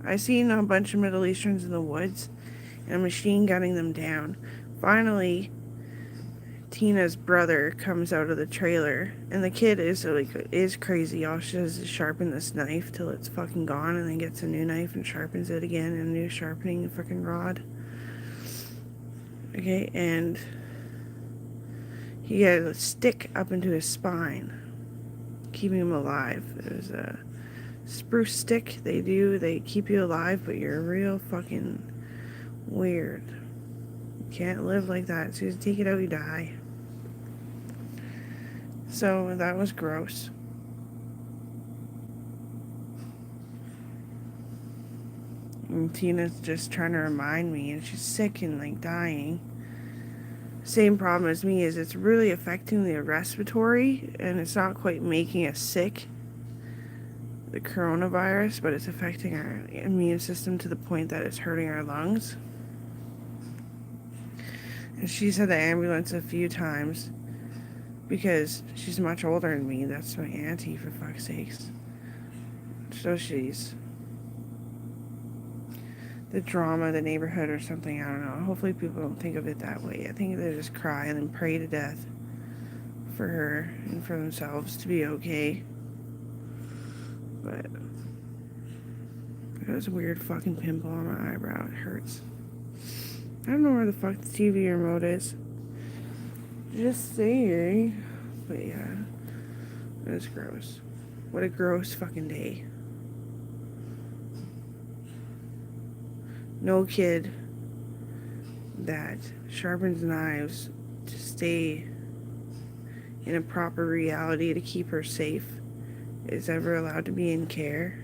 I seen a bunch of Middle Easterns in the woods and machine gunning them down. Finally, Tina's brother comes out of the trailer, and the kid is crazy. All she does is sharpen this knife till it's fucking gone, and then gets a new knife and sharpens it again, and a new sharpening fucking rod. Okay, and he got a stick up into his spine, keeping him alive. It was a spruce stick. They keep you alive, but you're real fucking weird. You can't live like that. As soon as you take it out, you die. So that was gross. And Tina's just trying to remind me, and she's sick and like dying. Same problem as me is it's really affecting the respiratory, and it's not quite making us sick, the coronavirus, but it's affecting our immune system to the point that it's hurting our lungs. And she's had the ambulance a few times because she's much older than me. That's my auntie, for fuck's sakes. So she's the drama of the neighborhood or something. I don't know. Hopefully people don't think of it that way. I think they just cry and then pray to death for her and for themselves to be okay. But there's a weird fucking pimple on my eyebrow. It hurts. I don't know where the fuck the TV remote is. Just saying. But yeah, it was gross. What a gross fucking day. No kid that sharpens knives to stay in a proper reality to keep her safe is ever allowed to be in care.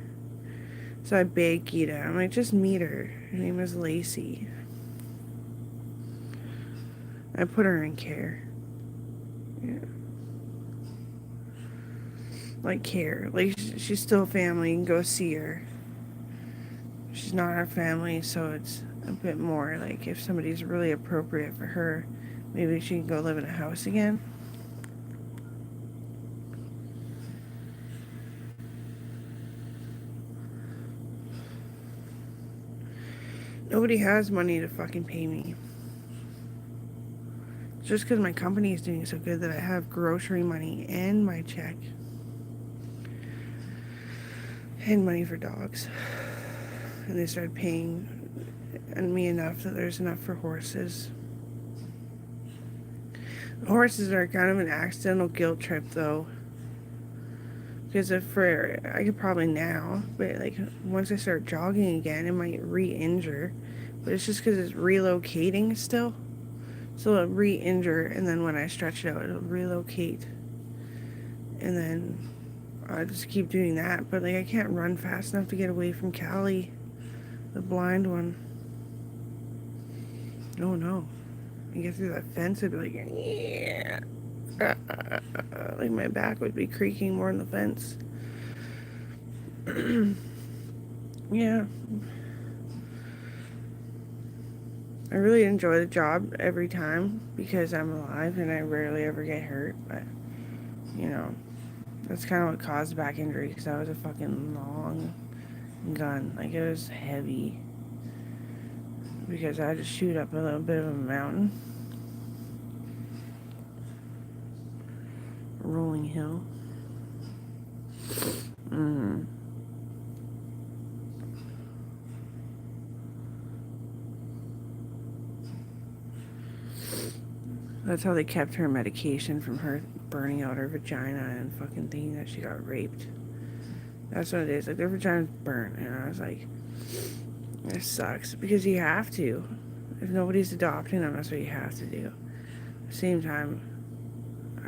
So I begged Gita. I'm like, just meet her. Her name is Lacey. I put her in care. Yeah. Like care. Like she's still family. You can go see her. She's not our family, so it's a bit more like if somebody's really appropriate for her, maybe she can go live in a house again. Nobody has money to fucking pay me. It's just because my company is doing so good that I have grocery money and my check. And money for dogs. And they started paying me enough that there's enough for horses. Horses are kind of an accidental guilt trip, though. Because I could probably now, but like once I start jogging again, it might re-injure. But it's just because it's relocating still. So it'll re-injure, and then when I stretch it out, it'll relocate. And then I just keep doing that. But like I can't run fast enough to get away from Callie, the blind one. Oh no. You get through that fence, I'd be like, yeah. Like my back would be creaking more than the fence. Yeah. I really enjoy the job every time because I'm alive and I rarely ever get hurt. But, you know, that's kind of what caused back injury because that was a fucking long gun. Like, it was heavy because I had to shoot up a little bit of a mountain. A rolling hill. That's how they kept her medication from her burning out her vagina and fucking thinking that she got raped. That's what it is. Like, their vagina's burnt. And I was like, this sucks. Because you have to. If nobody's adopting them, that's what you have to do. At the same time,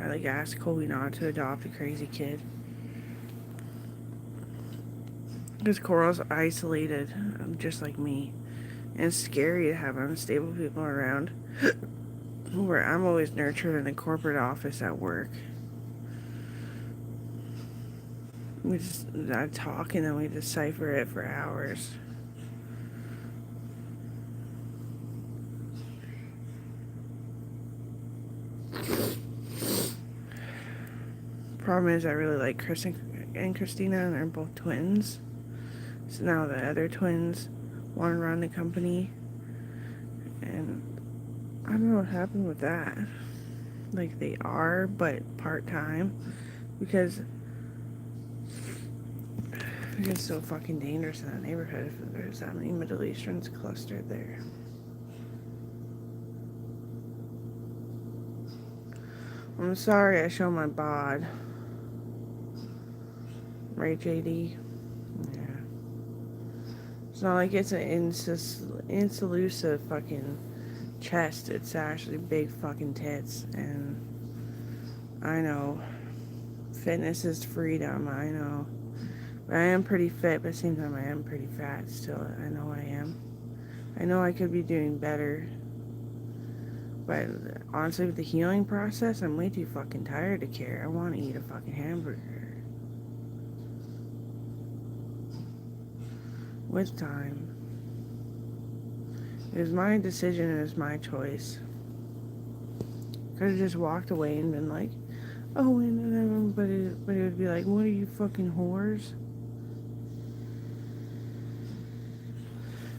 I like asked Kobe not to adopt a crazy kid. Because Coral's isolated, just like me. And it's scary to have unstable people around. Where I'm always nurtured in the corporate office at work. We just talk and then we decipher it for hours. Problem is, I really like Chris and Christina, and they're both twins. So now the other twins want to run the company. And I don't know what happened with that. Like, they are, but part-time. Because it's so fucking dangerous in that neighborhood if there's that many Middle Easterns clustered there. I'm sorry I show my bod. Right, JD? Yeah. It's not like it's an inclusive fucking chest. It's actually big fucking tits. And I know. Fitness is freedom. I know. But I am pretty fit, but at the same time I am pretty fat still. I know I am. I know I could be doing better. But honestly, with the healing process, I'm way too fucking tired to care. I want to eat a fucking hamburger. With time. It was my decision and it was my choice. Could have just walked away and been like, oh, and but it would be like, what are you fucking whores?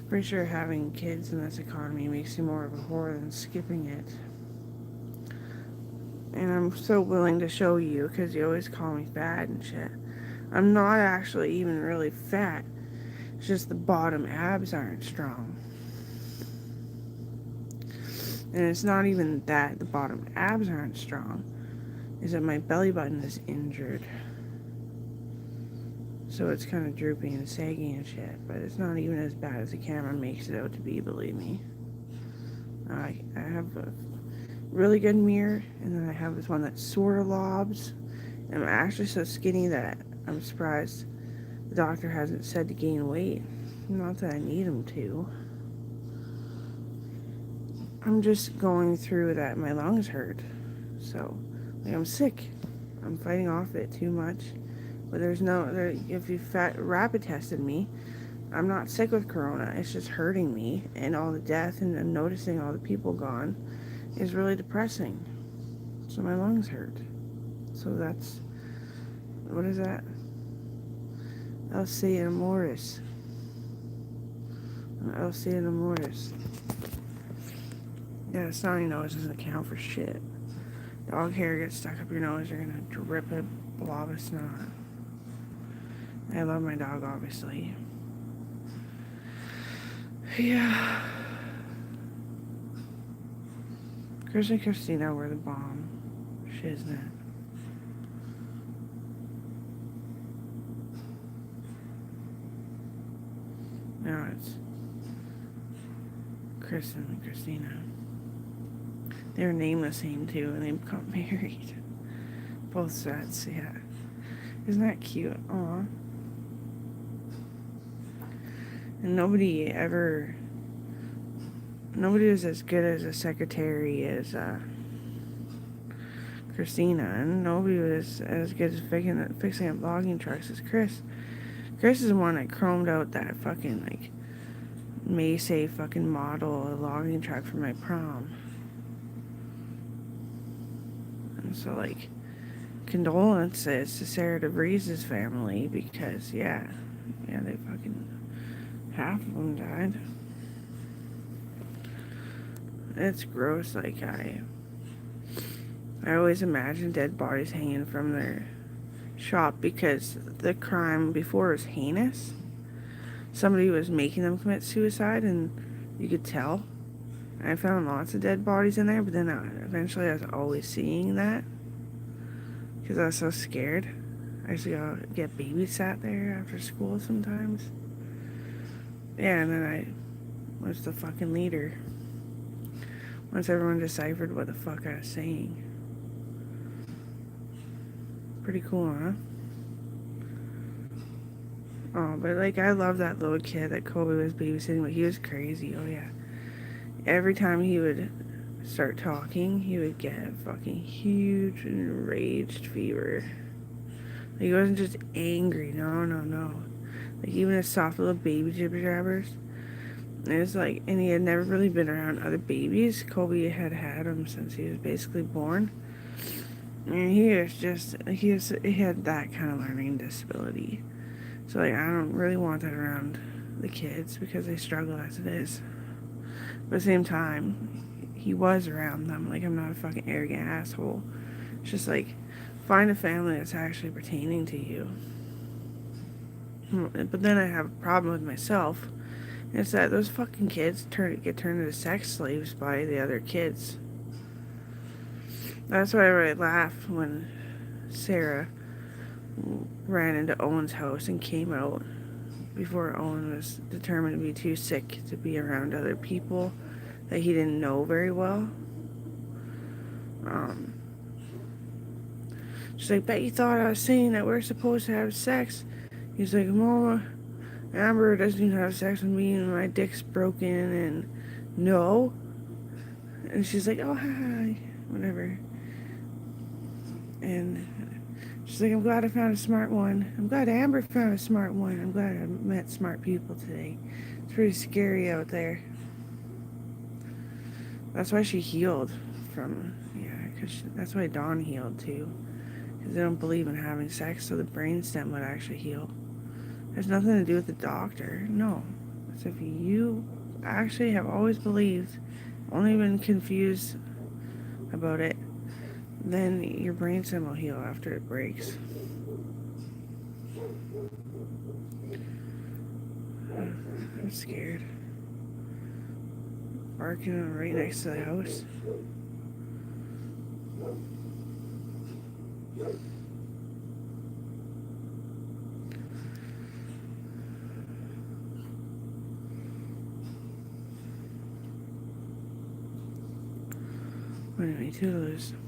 Pretty sure having kids in this economy makes you more of a whore than skipping it. And I'm so willing to show you because you always call me fat and shit. I'm not actually even really fat. It's just the bottom abs aren't strong. And it's not even that the bottom abs aren't strong. Is that my belly button is injured. So it's kind of drooping and sagging and shit. But it's not even as bad as the camera makes it out to be, believe me. I have a really good mirror. And then I have this one that sort of lobs. And I'm actually so skinny that I'm surprised the doctor hasn't said to gain weight. Not that I need him to. I'm just going through that my lungs hurt. So, like, I'm sick. I'm fighting off it too much. But there's no, if you rapid tested me, I'm not sick with corona. It's just hurting me. And all the death and noticing all the people gone is really depressing. So my lungs hurt. So that's, what is that? Alcea amoris. Alcea amoris. Yeah, snotty nose doesn't count for shit. Dog hair gets stuck up your nose, you're gonna drip a blob of snot. I love my dog, obviously. Yeah. Chris and Christina were the bomb. Shiznit. Now it's Chris and Christina. They were named the same too, and they got married. Both sets, yeah. Isn't that cute? Aw. And nobody was as good as a secretary as Christina, and nobody was as good as fixing up logging trucks as Chris. Chris is the one that chromed out that fucking, like, Maysay fucking model logging truck for my prom. And so, like, condolences to Sarah DeVries' family because, yeah, they fucking, half of them died. It's gross. Like, I always imagine dead bodies hanging from their shop because the crime before was heinous. Somebody was making them commit suicide, and you could tell. I found lots of dead bodies in there, but then eventually I was always seeing that because I was so scared. I used to go get babysat there after school sometimes. Yeah, and then I was the fucking leader. Once everyone deciphered what the fuck I was saying. Pretty cool, huh? Oh, but, like, I love that little kid that Kobe was babysitting, but he was crazy. Oh, yeah. Every time he would start talking, he would get a fucking huge enraged fever. Like, he wasn't just angry. No. Like, even his soft little baby jibber jabbers. It was like, and he had never really been around other babies. Kobe had him since he was basically born. And he had that kind of learning disability. So, like, I don't really want that around the kids because they struggle as it is. But at the same time, he was around them. Like, I'm not a fucking arrogant asshole. It's just like, find a family that's actually pertaining to you. But then I have a problem with myself. And it's that those fucking kids get turned into sex slaves by the other kids. That's why I really laugh when Sarah ran into Owen's house and came out before Owen was determined to be too sick to be around other people that he didn't know very well. She's like, bet you thought I was saying that we're supposed to have sex. He's like, Mama, Amber doesn't even have sex with me and my dick's broken and no. And she's like, oh, hi, whatever. And she's like, I'm glad I found a smart one. I'm glad Amber found a smart one. I'm glad I met smart people today. It's pretty scary out there. That's why she healed from, because that's why Dawn healed too. Because they don't believe in having sex, so the brainstem would actually heal. There's nothing to do with the doctor. No. So if you actually have always believed, only been confused about it, then your brainstem will heal after it breaks. I'm scared. Barking right next to the house. Anyway, toodaloo.